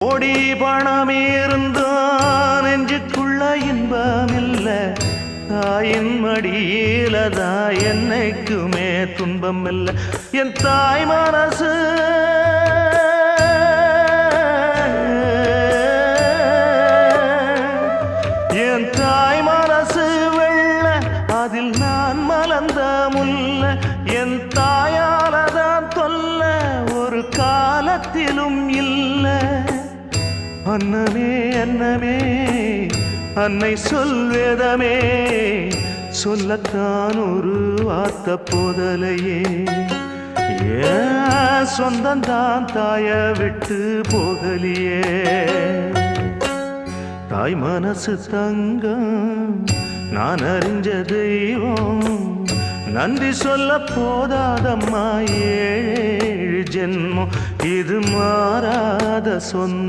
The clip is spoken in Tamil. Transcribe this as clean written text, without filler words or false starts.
கோடி பணம் இருந்தான் நெஞ்சுக்குள்ள இன்பமில்ல, தாயின் மடியிலதான் என்னைக்குமே துன்பம் இல்ல. என் தாய் மனசு என் தாய் மனசு வெள்ள, அதில் நான் மலர்ந்த முல்ல. என் தாயாலதான் தொல்ல ஒரு காலத்திலும் இல்ல. அன்னமே அன்னமே அன்னை சொல்வேதமே, சொல்லத்தான் ஒரு வார்த்தை போதலையே. ஏன் சொந்தந்தான் தாய விட்டு போகலியே. தாய் மனசு தங்கம் நான் அறிஞ்ச தெய்வம், நன்றி சொல்ல போதாதம்மா ஏழு ஜென்மம். இது மாறாத சொந்தம்.